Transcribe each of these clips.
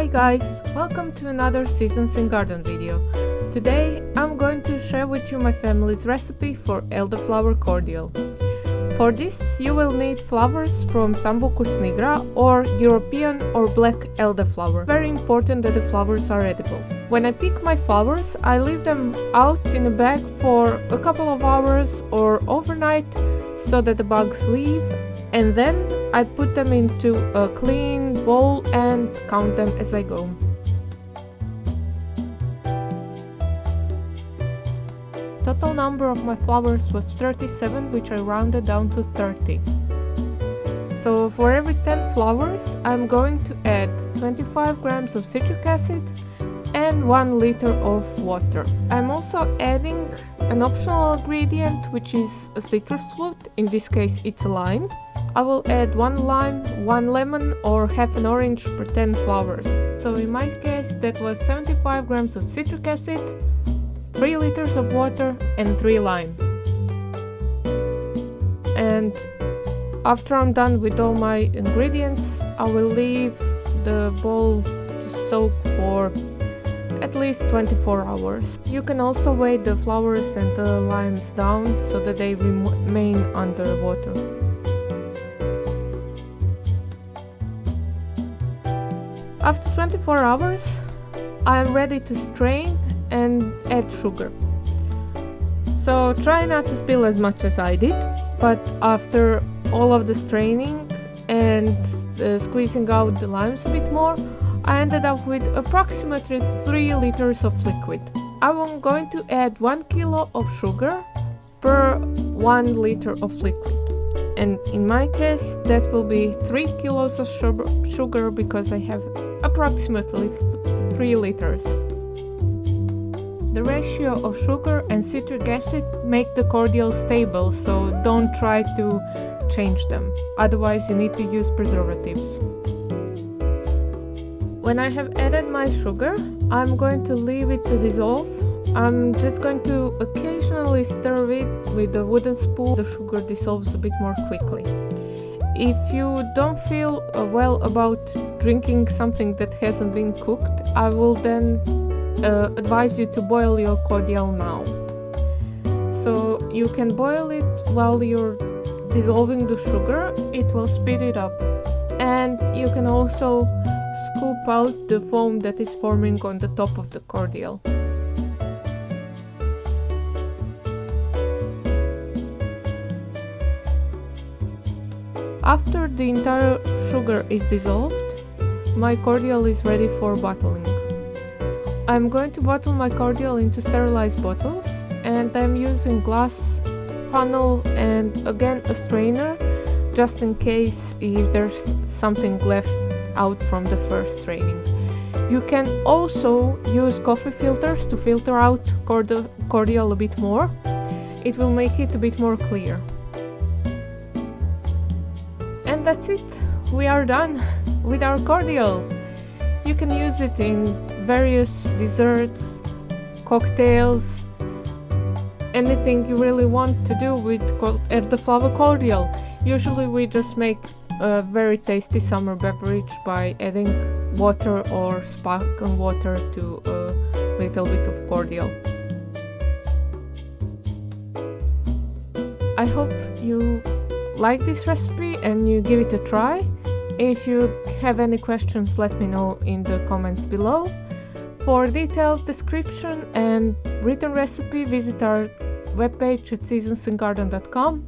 Hi guys, welcome to another Seasons in Garden video. Today I'm going to share with you my family's recipe for elderflower cordial. For this you will need flowers from Sambucus nigra or European or black elderflower. Very important that the flowers are edible. When I pick my flowers, I leave them out in a bag for a couple of hours or overnight so that the bugs leave, and then I put them into a clean bowl and count them as I go. Total number of my flowers was 37, which I rounded down to 30. So for every 10 flowers I'm going to add 25 grams of citric acid and 1 liter of water. I'm also adding an optional ingredient, which is a citrus fruit. In this case it's a lime. I will add 1 lime, 1 lemon or half an orange per 10 flowers. So in my case that was 75 grams of citric acid, 3 liters of water and 3 limes. And after I'm done with all my ingredients, I will leave the bowl to soak for at least 24 hours. You can also weigh the flowers and the limes down so that they remain under water. After 24 hours, I am ready to strain and add sugar. So try not to spill as much as I did, but after all of the straining and squeezing out the limes a bit more, I ended up with approximately 3 liters of liquid. I'm going to add 1 kilo of sugar per 1 liter of liquid. And in my case that will be 3 kilos of sugar because I have approximately 3 liters. The ratio of sugar and citric acid make the cordial stable, so don't try to change them, otherwise you need to use preservatives. When I have added my sugar, I'm going to leave it to dissolve. I'm just going to occasionally stir it with a wooden spoon. The sugar dissolves a bit more quickly. If you don't feel well about drinking something that hasn't been cooked, I will then advise you to boil your cordial now. So you can boil it while you're dissolving the sugar, it will speed it up. And you can also scoop out the foam that is forming on the top of the cordial. After the entire sugar is dissolved, my cordial is ready for bottling. I'm going to bottle my cordial into sterilized bottles, and I'm using glass funnel and again a strainer just in case if there's something left out from the first straining. You can also use coffee filters to filter out cordial a bit more. It will make it a bit more clear. And that's it. We are done with our cordial. You can use it in various desserts, cocktails, anything you really want to do with elderflower cordial. Usually we just make a very tasty summer beverage by adding water or sparkling water to a little bit of cordial. I hope you like this recipe and you give it a try. If you have any questions, let me know in the comments below. For detailed description and written recipe, visit our webpage at seasonsingarden.com.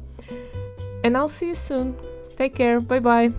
And I'll see you soon. Take care. Bye bye.